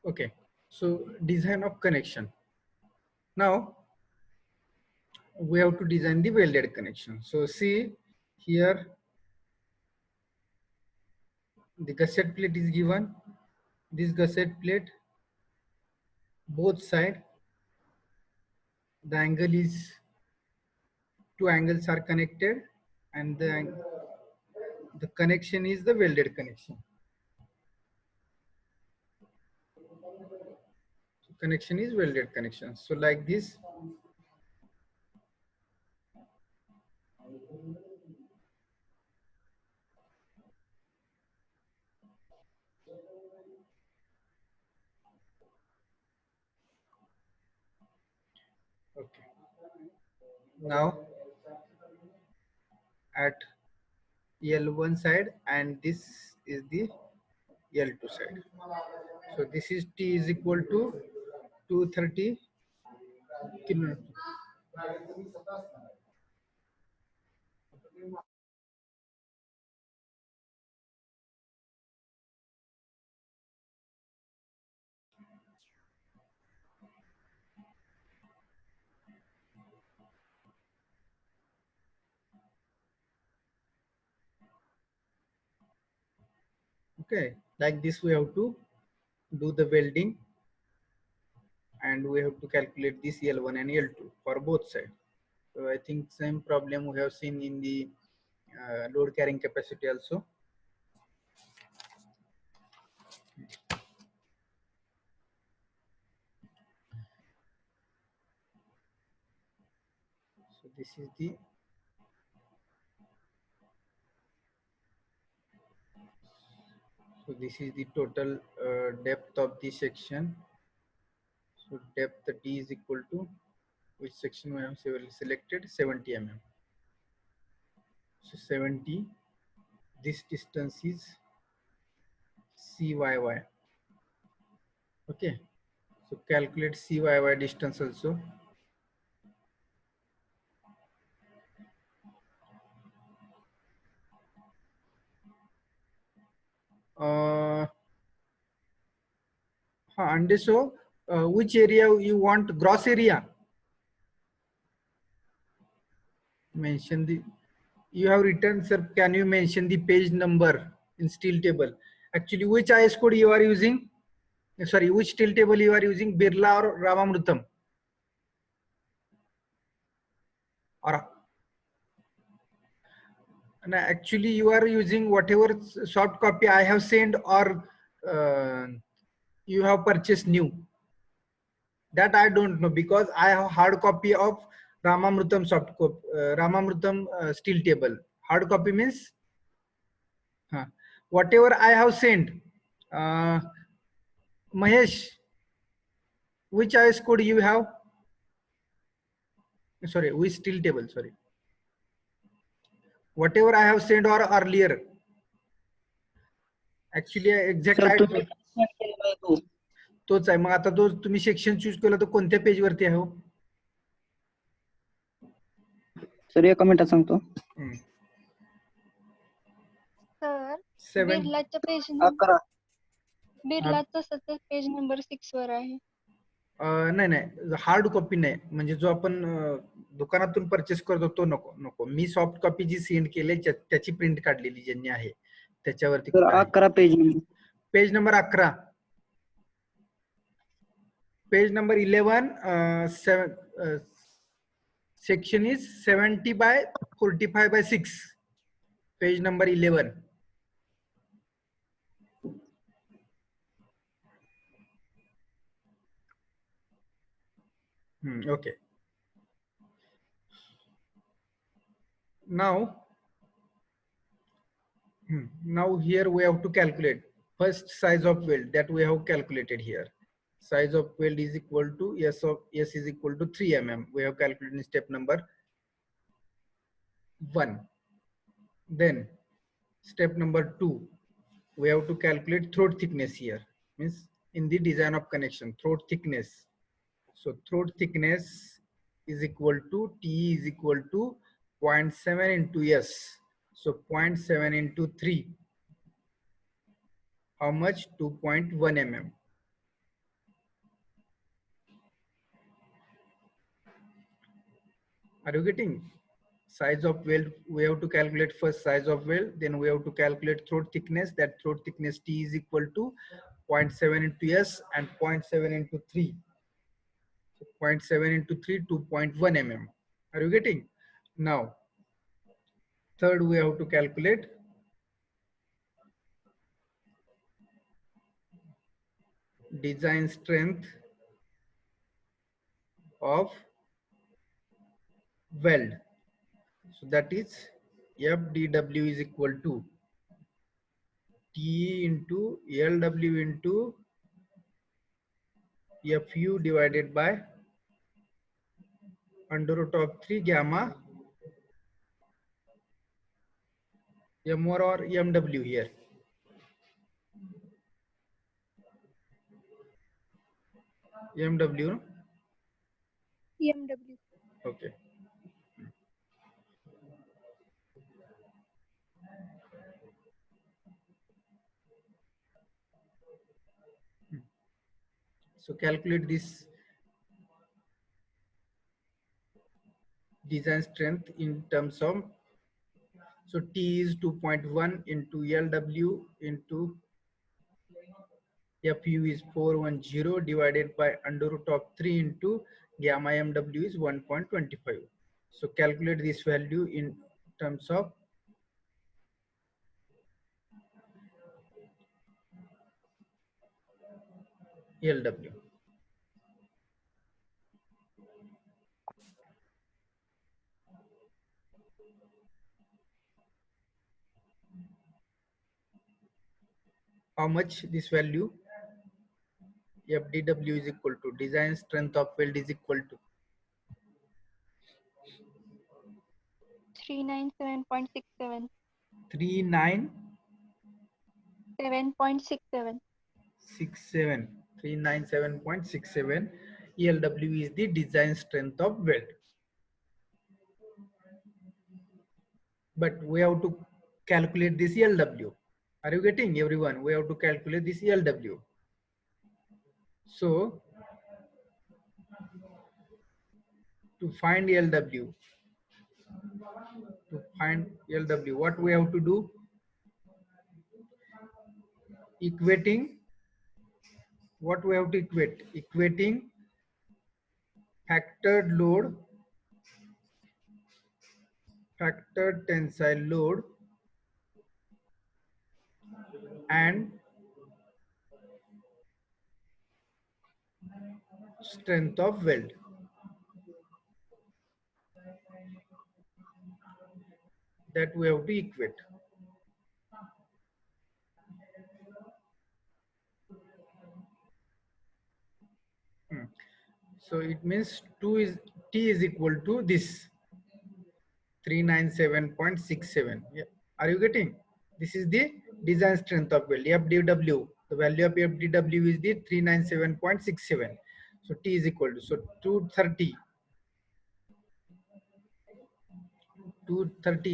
Okay, so design of connection. Now we have to design the welded connection. So see here, the gusset plate is given. This gusset plate, both side, the angle is, two angles are connected, and the connection is the welded connection. So connection is welded connection. So like this. Okay. Now at L1 side, and this is the L2 side. So this is T is equal to 230 kilonewton. Okay, like this we have to do the welding, and we have to calculate this L1 and L2 for both sides. So I think same problem we have seen in the load carrying capacity also. So this is the total depth of the section. So depth D is equal to, which section we have selected, 70 mm. So 70, this distance is CYY. Okay, so calculate CYY distance also. And so which area you want, gross area? Mention the, you have written, sir, can you mention the page number in steel table? Actually, which IS code you are using? Sorry, which steel table you are using, Birla or Ramamrutam? Or actually you are using whatever soft copy I have sent, or you have purchased new? That I don't know, because I have hard copy of Ramamrutam soft copy, Ramamrutam steel table. Hard copy means whatever I have sent. Mahesh, which IS code you have? Sorry, which steel table? Sorry, whatever I have sent or earlier. Actually exact sir I तुम्ही send केलेला आहे तो. तोच आहे. मग आता तो तुम्ही section choose केला तर कोणत्या पेज वरती आहे हो? सर एका मिनिटात सांगतो. Sir बिर्लाच्या page 11. बिर्लाचं सध्या पेज नंबर 6 वर आहे. नाही नाही, हार्ड कॉपी नाही, म्हणजे जो आपण दुकानातून परचेस करतो तो नको. नको, मी सॉफ्ट कॉपी जी सेंड केली त्याची प्रिंट काढलेली ज्यांनी आहे त्याच्यावरती. Sir 11 page number. Page number 11. Page number 11, section is 70 by 45 by 6. Page number 11. Okay. Now here we have to calculate first size of weld, that we have calculated here. Size of weld is equal to S is equal to 3 mm. We have calculated in step number 1. Then step number 2, we have to calculate throat thickness here. Means in the design of connection, throat thickness. So throat thickness is equal to T is equal to 0.7 into S. So 0.7 into 3. How much? 2.1 mm. Are you getting? Size of weld, we have to calculate first size of weld, then we have to calculate throat thickness. That throat thickness T is equal to 0.7 into S and 0.7 into 3. So 0.7 into 3, 2.1 mm. Are you getting? Now, third we have to calculate design strength of weld. So that is FDW is equal to T into LW into Fu divided by under root of 3 gamma M1 or MW here. MW, no? EMW. Okay. So calculate this design strength in terms of, so T is 2.1 into LW into Fu is 410 divided by under root of 3 into gamma MW is 1.25. So calculate this value in terms of LW. How much this value? FDW is equal to design strength of weld is equal to 397.67. 3967. 7.67. 397.67. ELW is the design strength of weld. But we have to calculate this ELW. Are you getting, everyone? We have to calculate this ELW. So to find ELW, what we have to do? Equating. What we have to equate? Equating factored load, factored tensile load, and strength of weld. That we have to equate. So it means T is equal to this 397.67. Yeah. Are you getting? This is the design strength of weld, FDW. The value of FDW is the 397.67. So T is equal to, so 230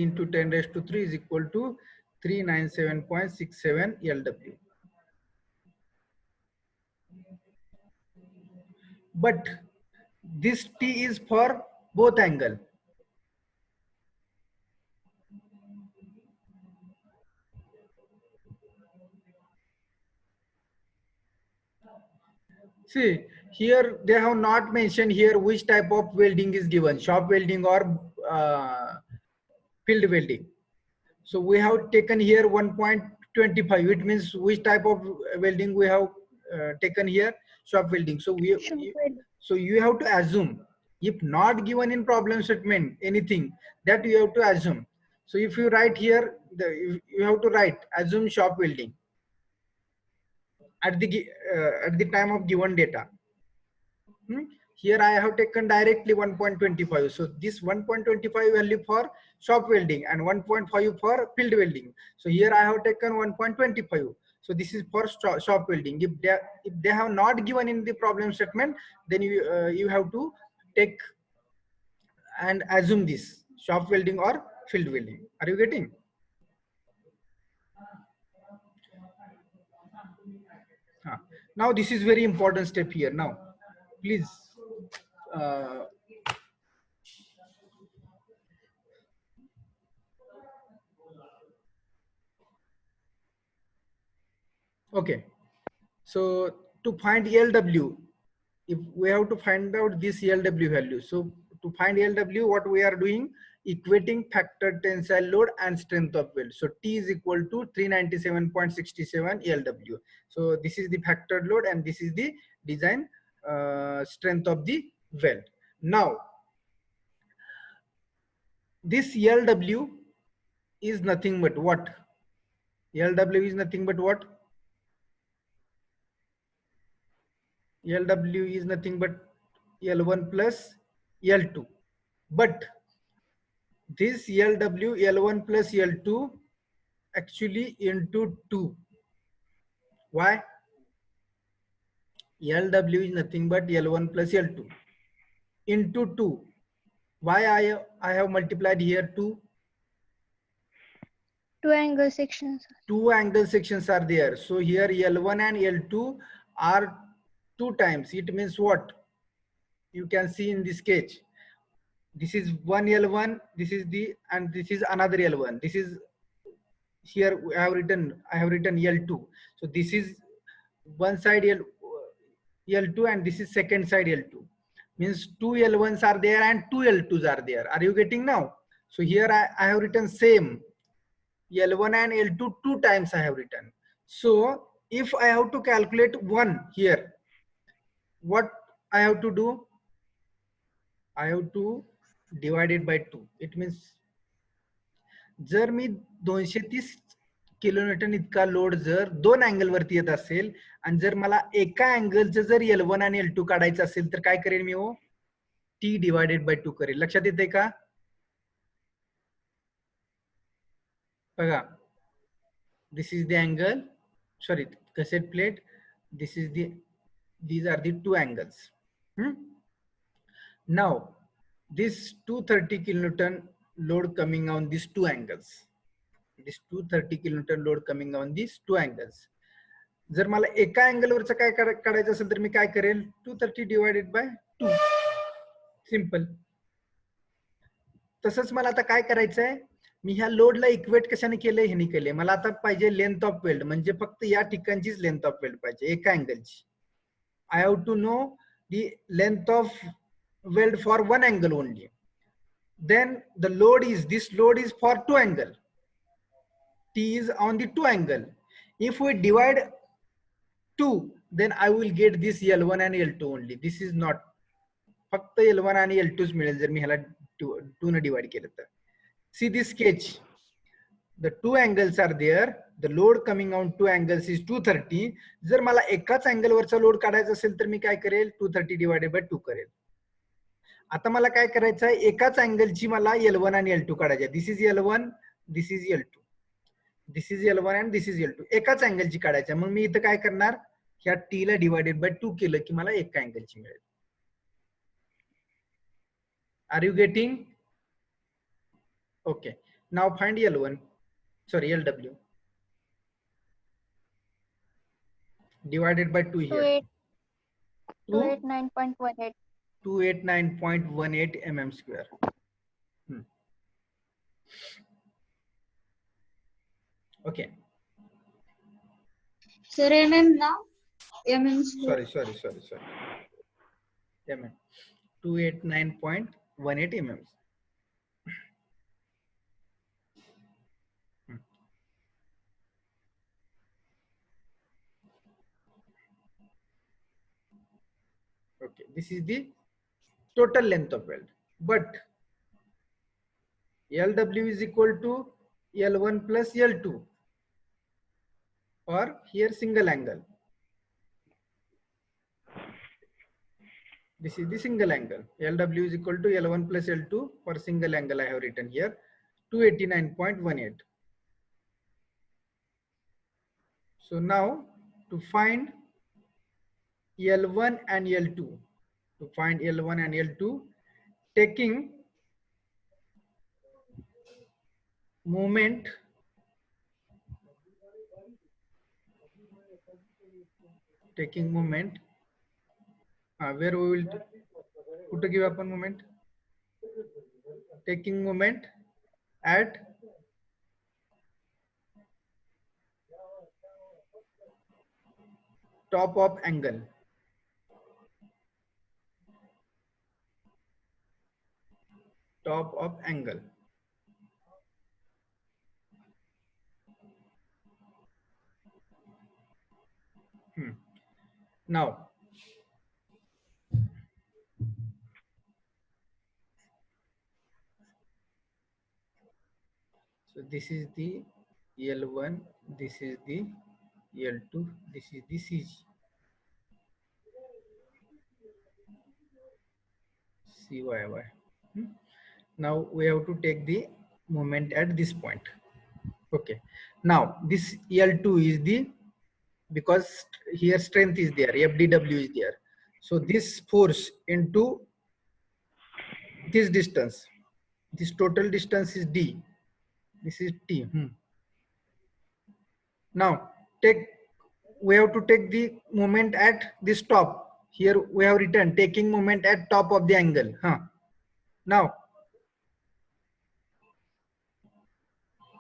into 10 raised to 3 is equal to 397.67 LW. But this T is for both angle. See, here they have not mentioned here which type of welding is given, shop welding or field welding. So we have taken here 1.25. It means which type of welding we have taken here, shop welding. So you have to assume, if not given in problem statement anything, that you have to assume. So if you write here, you have to write assume shop welding at the time of given data. Here I have taken directly 1.25. So this 1.25 value for shop welding and 1.5 for field welding. So here I have taken 1.25. So this is for shop welding. If they have not given in the problem statement, then you have to take and assume this shop welding or field welding. Are you getting? Now this is very important step here. Now please Okay. So to find LW, if we have to find out this LW value, so to find LW, what we are doing, equating factor tensile load and strength of weld. So T is equal to 397.67 LW. So this is the factor load and this is the design strength of the weld. Now this LW is nothing but what? LW is nothing but what? LW is nothing but L1 plus L2. But this LW, L1 plus L2 actually into 2. Why? LW is nothing but L1 plus L2 into 2. Why I have multiplied here 2? Two angle sections. Two angle sections are there. So here L1 and L2 are 2 times. It means what? You can see in this sketch. This is one L1, this is the, and this is another L1. This is here I have written L2. So this is one side L2 and this is second side L2. Means two L1s are there and two L2s are there. Are you getting now? So here I have written same L1 and L2 2 times I have written. So if I have to calculate 1 here, what I have to do? I have to divide it by 2. It means जर मी 230 kilonewton इतका load जर दोन angle वरती येत असेल आणि जर मला एका अँगलचं जर L1 आणि L2 काढायचं असेल तर काय करेल मी हो? T डिवायडेड बाय 2 करेल. लक्षात येते का? बघा, this is the angle, sorry, cassette plate. This is the, these are the two angles. Now this 230 kilonewton load coming on these two angles. This 230 kilonewton load coming on these two angles. जर मला एका angle वरचं काय काढायचं असेल तर मी काय करेल? 230 डिवायडेड बाय 2. सिंपल. तसंच मला आता काय करायचंय? मी ह्या लोडला इक्वेट कशाने केलंय? ह्याने केलंय. मला आता पाहिजे लेंथ ऑफ वेल्ड, म्हणजे फक्त या ठिकाणचीच लेंथ ऑफ वेल्ड पाहिजे एका अँगलची. I have to know the length of weld for one angle only. Then the load is, this load is for two angle. T is on the two angle. If we divide 2, then I will get this L1 and L2 only. This is not, फक्त L1 आणि L2 मिळेल जर मी ह्याला 2 ने divide केलं तर. See this sketch. The two angles are there. The load coming on two angles is 230. जर मला एकाच अँगल वरचा लोड काढायचा असेल तर मी काय करेल? 230 डिवाइडेड बाय 2 करेल. आता मला काय करायचं आहे? एकाच अँगलची मला L1 आणि L2 काढायचे. This is L1, this is L2, this is L1 आणि दिस इज L2. एकाच अँगलची काढायची. मग मी इथं काय करणार? ह्या T ला डिवाइडेड बाय 2 केलं की मला एका अँगलची मिळेल. Are you getting? Okay. Now find L1, sorry, LW divided by 2 here. 289.18. 289.18 mm square. Okay. Sir, mm now? Mm square. Sorry. Mm. 289.18 mm. Okay, this is the total length of weld. But LW is equal to L1 plus L2, or here single angle. This is the single angle. LW is equal to L1 plus L2 for single angle. I have written here 289.18. So now to find L1 and L2, to find L1 and L2, taking moment where we will put give up a moment, taking moment at top of angle. Top of angle. Now, so this is the L1, this is the L2, this is the CG. CYY. Now we have to take the moment at this point. Okay. Now this L2 is the, because here strength is there, FDW is there. So this force into this distance, this total distance is D. This is T. Now we have to take the moment at this top. Here we have written taking moment at top of the angle. Now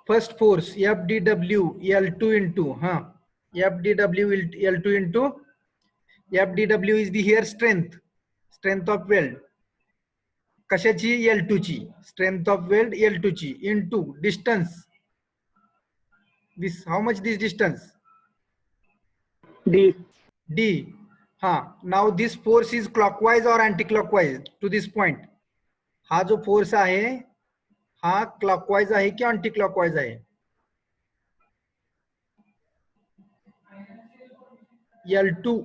first force FDW L2 into FDW L2 into FDW is the here strength of weld. कशाची L2 ची strength of weld L2 ची into distance. This how much this distance? D. D. Now this force is clockwise or anti-clockwise to this point. हा जो force आहे हा clockwise आहे की anti-clockwise आहे? L2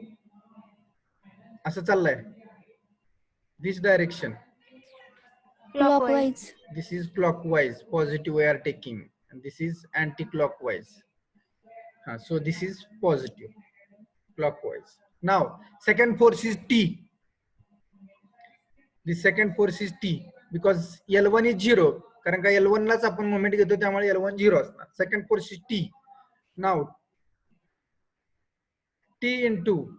असं चाललंय. This direction. Clockwise. This is clockwise, positive we are taking, and this is anti-clockwise. So this is positive, clockwise. Now second force is T. The second force is T because L1 is 0. कारण का L1 लाच आपण moment घेतो त्यामुळे L1 0 असणार. Second force is T. Now T into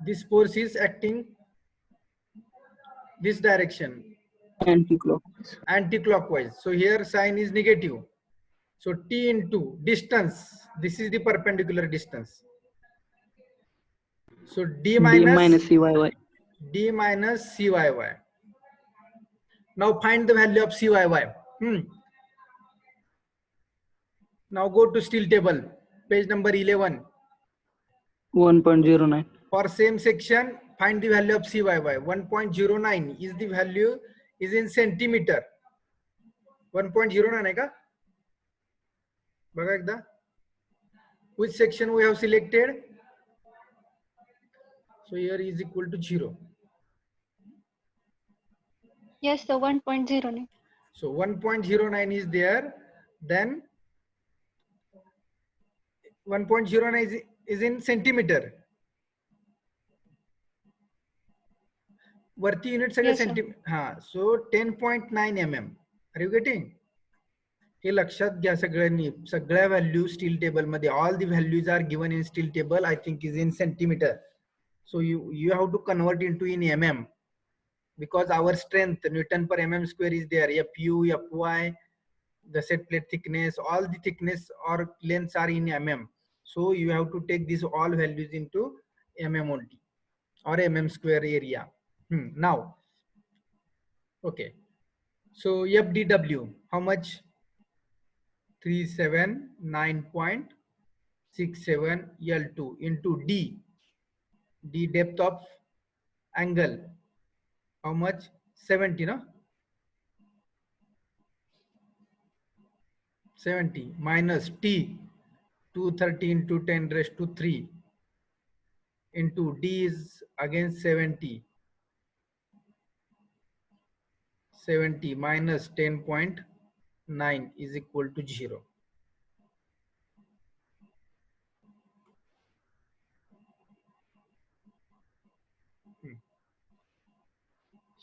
this force is acting this direction, anti-clockwise. So here sign is negative. So T into distance. This is the perpendicular distance. So D minus CYY. D minus CYY. Now find the value of CYY. Now go to steel table, page number 11. 1.09. For same section, find the value of CYY. 1.09 is the value is in centimeter. 1.09 आहे का? बघा एकदा. Which section we have selected? So here is equal to 0. Yes, so 1.09. So 1.09 is there. Then 1.09 is in centimeter. वरती unit सगळे centimetre. So 10.9 mm. Are you getting? हे लक्षात घ्या सगळ्यांनी. सगळ्या व्हॅल्यू स्टील टेबल मध्ये all the values are given in steel table. I think is in centimetre. So you have to convert into in mm because our strength Newton per mm square is there. Fu, Fy, the set plate thickness, all the thickness or lengths are in mm. So you have to take these all values into mm only or mm square area. Now, okay. So FDW, how much? 379.67 L2 into D. The depth of angle, how much? 70, no? 70 minus T, 230 into 10 raised to 3 into D is again 70. 70 minus 10.9 is equal to 0.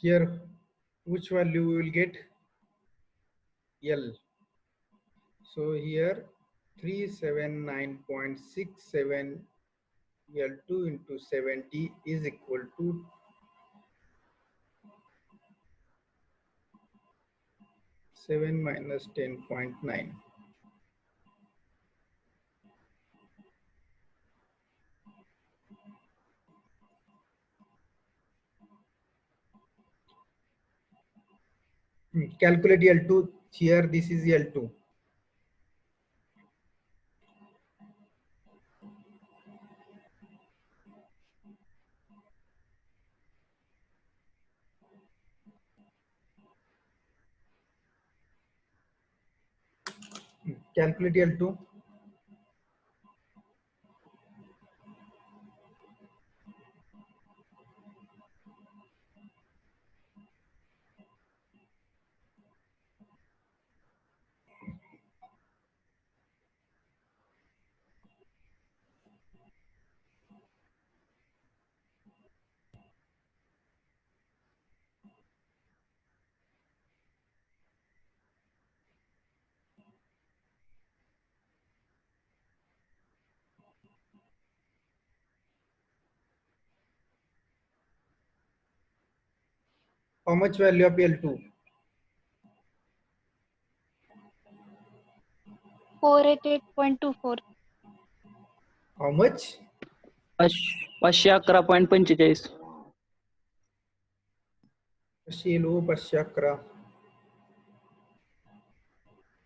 Here, which value we will get? L. So here 379.67 L2 into 70 is equal to 7 minus 10.9. Calculate L2. Here, this is L2. Calculate L2. How much value of L2? 488.24. How much? 511.45. 511.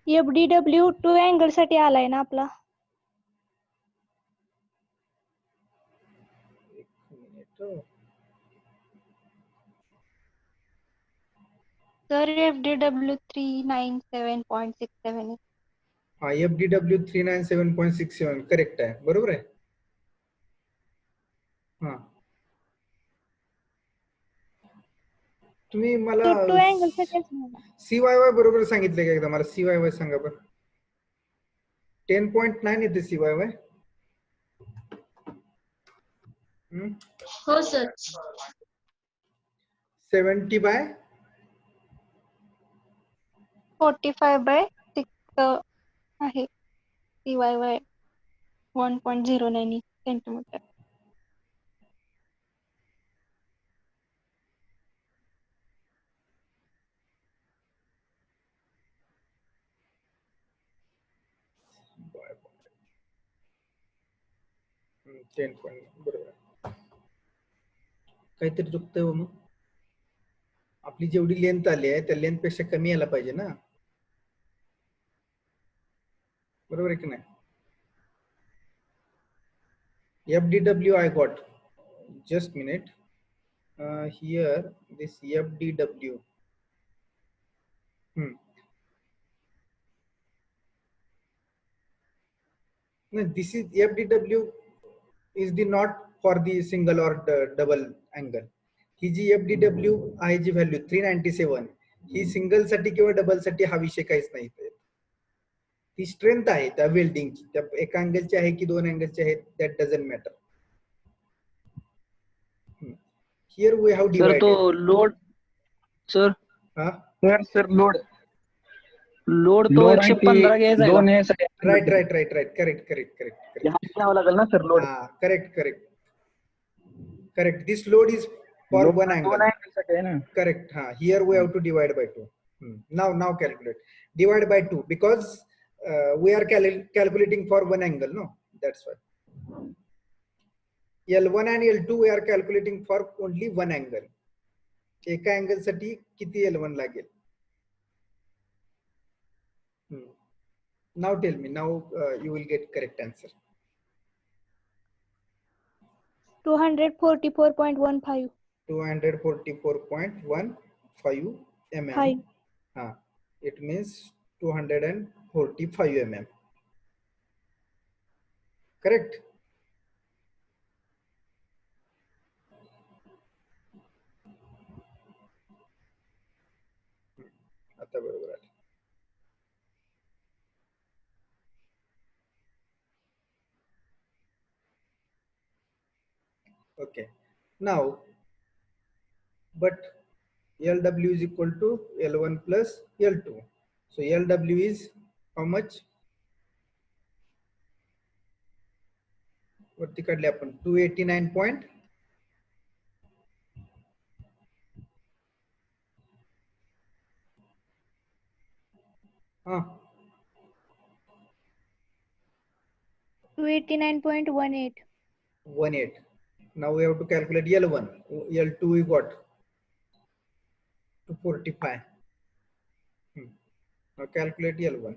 FDW 2 angle साठी आलाय ना आपला. तर FDW 397.67 हाँ, FDW 397.67 correct आहे, बरोबर आहे. हाँ, तुम्ही मला तो 2 अँगल साठीच म्हणा. CYY बरोबर सांगितलं का एकदा मला? CYY सांगा बरं. 10.9 येते CYY. हो सर. 70 by 45/6 आहे. CYY 1.09 centimetre. हम्म, 10 बरोबर. काहीतरी चुकतंय हो. मग आपली जेवढी लेंथ आली आहे त्या लेंथ पेक्षा कमी यायला पाहिजे ना, बरोबर आहे की नाही? FDW I got. Just minute. Here this FDW. No, this is FDW is the not for the single or double angle. He ji FDW आहे जी व्हॅल्यू 397 ही सिंगल साठी किंवा डबल साठी हा विषय काहीच नाही. ती स्ट्रेंथ आहे त्या वेल्डिंगची, त्या एका अँगलची आहे की दोन अँगलची आहे, that doesn't matter. Here we have sir divided. तो लोड सर हा, सर लोड तो 115 घ्यायचा आहे दोन का? हे सगळे right right right right correct correct correct correct. घ्यावं लागेल ना सर लोड. हा, correct correct correct. This load is for one दोन अँगल. अँगल साठी आहे ना. Correct. Here we have to divide by 2. Now calculate. Divide by 2 because we are calculating for one angle. No, that's why. L1 and L2 we are calculating for only one angle. एका angle साठी किती L1 लागेल? Now tell me. Now you will get correct answer. 244.15. 244.15 mm. 5. It means 245 mm. Correct. आता बरोबर आहे. Okay. Now, but LW is equal to L1 plus L2. So LW is how much? वरती काढले आपण 289 point. हाँ, 289.18. 18. Now we have to calculate L1. L2 we got 245. Now calculate L1.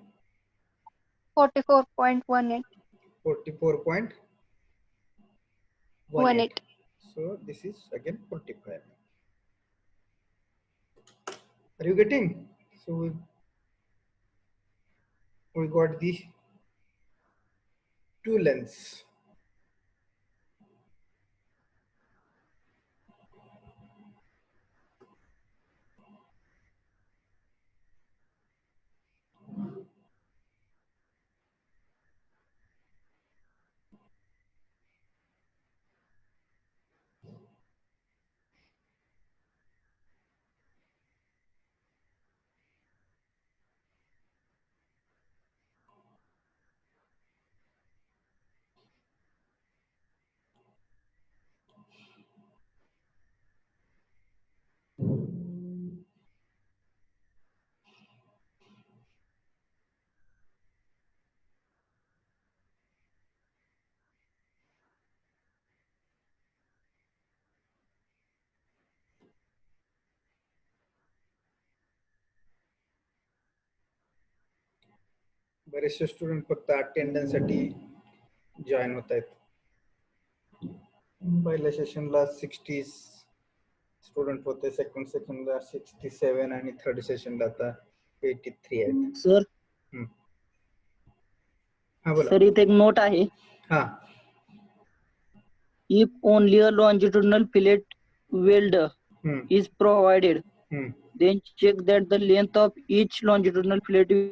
44.18. 44.18. So this is again 45. Are you getting? So we got the two lengths. बरेचसे student फक्त attendance साठी join होत आहेत. पहिल्या सेशनला 60 स्टुडंट होते, सेकंड सेशनला 67 आणि third सेशनला आता 83 आहेत. सर हा बोला. सर इथे एक नोट आहे. हा If only a longitudinal fillet weld is provided, then check that the length of each longitudinal fillet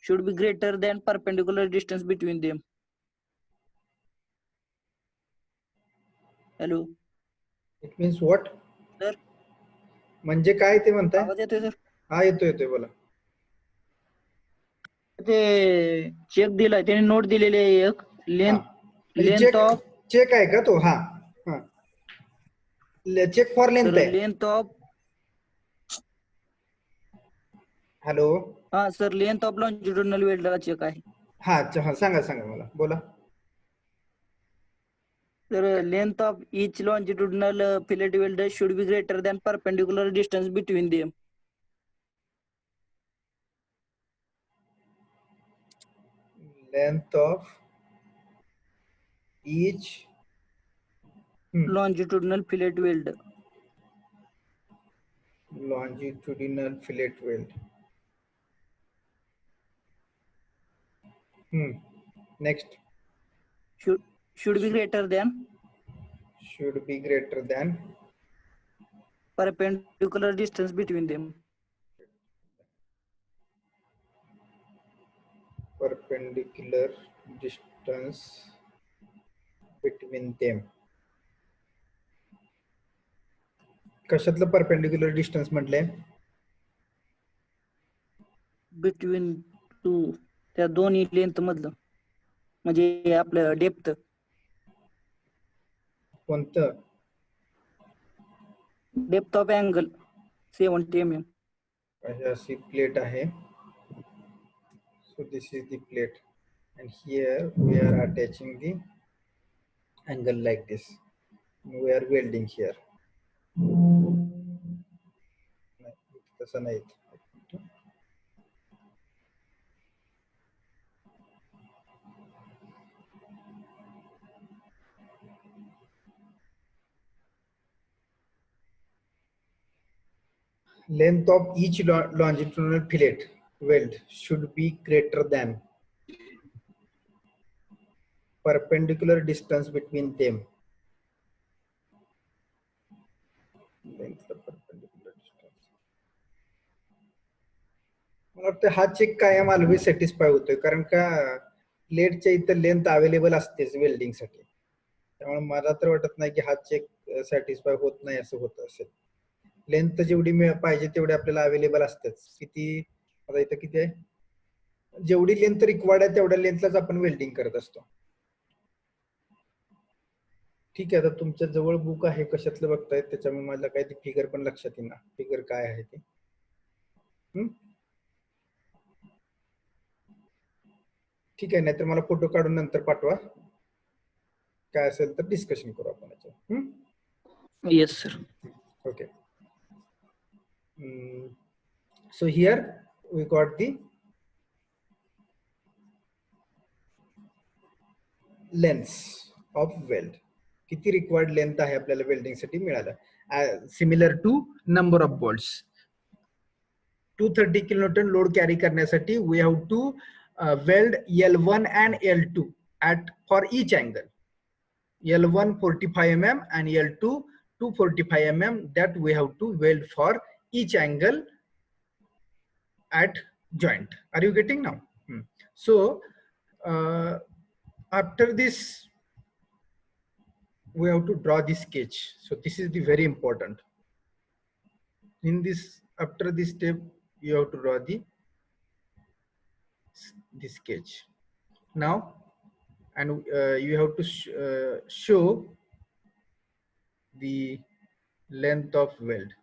should be greater than perpendicular distance between them. Hello. It means what? Sir म्हणजे काय ते म्हणताय? आवाज येतोय sir? हा येतोय बोला. ते चेक दिलाय त्याने, नोट दिलेली आहे एक लेंथ ऑफ. चेक आहे का तो? हा चेक फॉर लेंथ आहे. Length of. हॅलो. हा सर, लेंथ ऑफ लॉन्जिट्युडिनल वेल्डला चेक आहे. हा सांगा मला, बोला. तर length of each longitudinal fillet weld should be greater than perpendicular distance between them. Length of each longitudinal fillet weld. Longitudinal fillet weld. Next. Should be greater than. Should be greater than. Perpendicular distance between them. Perpendicular distance between them. कशातलं perpendicular distance म्हटले? Between two, त्या दोन्ही length मधलं, म्हणजे आपलं depth. कोणतं? Depth of angle 70 mm. अशी plate आहे. So this is the plate, and here we are attaching the angle like this. We are welding here. तसं नाही. Length of each longitudinal fillet weld should be greater than perpendicular distance between them. Length of perpendicular distance. मला वाटतं हा check कायम always satisfy होतोय, कारण का प्लेटच्या इथं लेंथ अवेलेबल असतेच वेल्डिंग साठी. त्यामुळे मला तर वाटत नाही की हा चेक सॅटिस्फाय होत नाही असं होत असेल. लेंथ जेवढी पाहिजे तेवढी आपल्याला अवेलेबल असतेच. किती आता इथं किती आहे? जेवढी लेंथ रिक्वायर्ड आहे तेवढ्या लेंथलाच आपण वेल्डिंग करत असतो. ठीक आहे, आता तुमच्या जवळ बुक आहे, कशातलं बघतायत त्याच्यामुळे मला काय ती फिगर पण लक्षात येईना. फिगर काय आहे ते? ठीक आहे, नाहीतर मला फोटो काढून नंतर पाठवा. काय असेल तर डिस्कशन करू आपण याच्यावर. Yes sir. Okay. So here we got the lengths of weld. किती required length आहे आपल्याला welding साठी मिळालं. Similar to number of bolts. 230 kilonewton load carry करण्यासाठी we have to weld L1 and L2 at for each angle. L1 45 mm and L2 245 mm, that we have to weld for each angle at joint. Are you getting now? So after this we have to draw this sketch. So this is the very important. In this, after this step, you have to draw the sketch. Now, and you have to show the length of weld.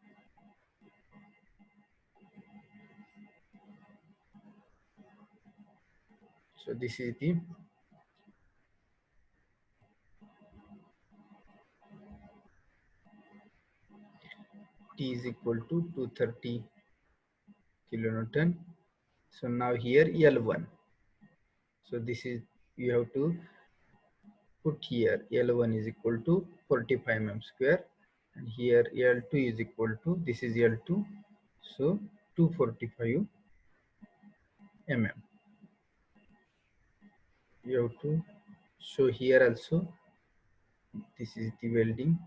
So this is the T is equal to 230 kilonewton. So now here L1. So this is, you have to put here L1 is equal to 45 mm square, and here L2 is equal to, this is L2, so 245 mm. You have to show here also. This is the welding.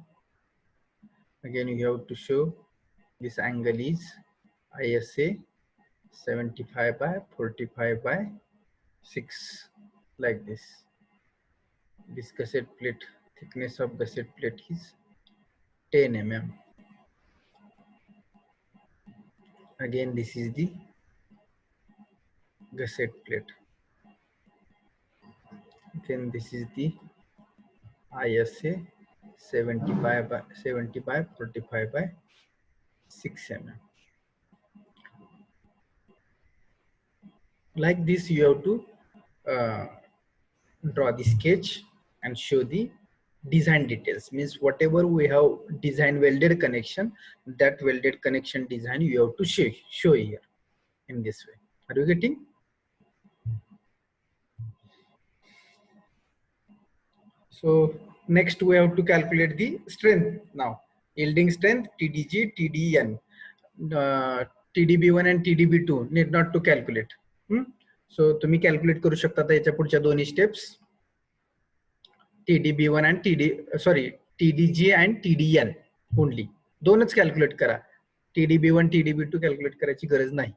Again, you have to show this angle is ISA 75 by 45 by 6, like this. This gusset plate, thickness of gusset plate is 10 mm. Again, this is the gusset plate. Then this is the ISA 75 by 45 by 6 mm. Like this, you have to draw the sketch and show the design details. Means whatever we have design welded connection, that welded connection design you have to show here in this way. Are you getting? So next we have to calculate the strength now. Yielding strength, TDG, TDN. TDB1 and TDB2 need not to calculate. So तुम्ही calculate करू शकता याच्या पुढच्या दोन्ही steps. TDB1 and TDG and TDN only. दोनच calculate करा. TDB1, TDB2 calculate करायची गरज नाही.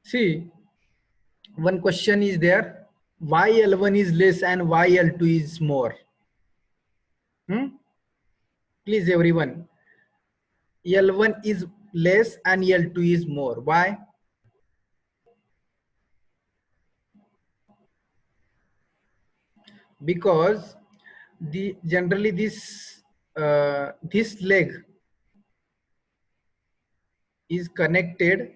See, one question is there, why L1 is less and why L2 is more? Please everyone, L1 is less and L2 is more. Why? Because generally this leg is connected,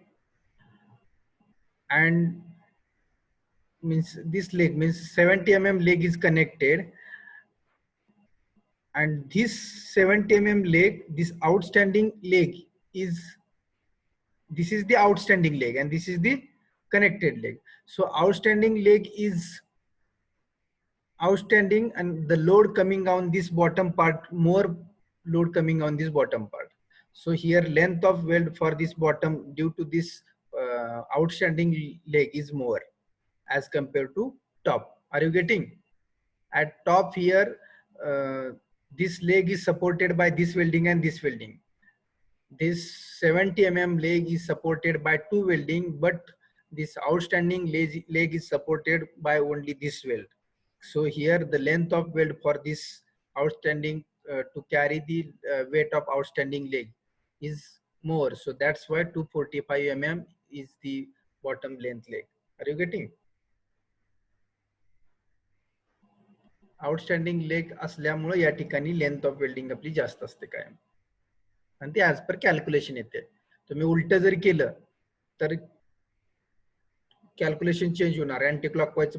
and means this leg means 70 mm leg is connected, and this 70 mm leg, this outstanding leg is, this is the outstanding leg and this is the connected leg. So outstanding leg is outstanding, and the load coming on this bottom part, more load coming on this bottom part. So here length of weld for this bottom due to this outstanding leg is more as compared to top. Are you getting? At top here, this leg is supported by this welding and this welding. This 70 mm leg is supported by two welding, but this outstanding leg is supported by only this weld. So here the length of weld for this outstanding to carry the weight of outstanding leg is more. So that's why 245 mm is the bottom length leg. Are you getting? Outstanding leg असल्यामुळे या ठिकाणी length of welding आपली जास्त असते कायम, आणि ते as per calculation येते. तुम्ही उलट जर केलं तर कॅल्क्युलेशन चेंज होणार. अँटी क्लॉकवाईज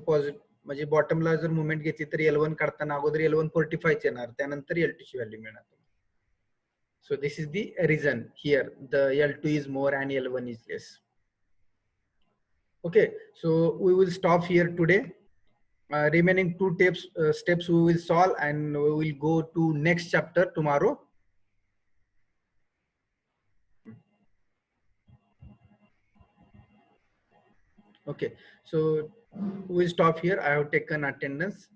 म्हणजे बॉटमला जर मुवमेंट घेतली तर L1 काढताना अगोदर L1 45 येणार, त्यानंतर L2 ची व्हॅल्यू मिळणार. So this is the reason here the L2 is more and L1 is less. Okay, so we will stop here today. Remaining two steps we will solve, and we will go to next chapter tomorrow. Okay, so we will stop here. I have taken attendance.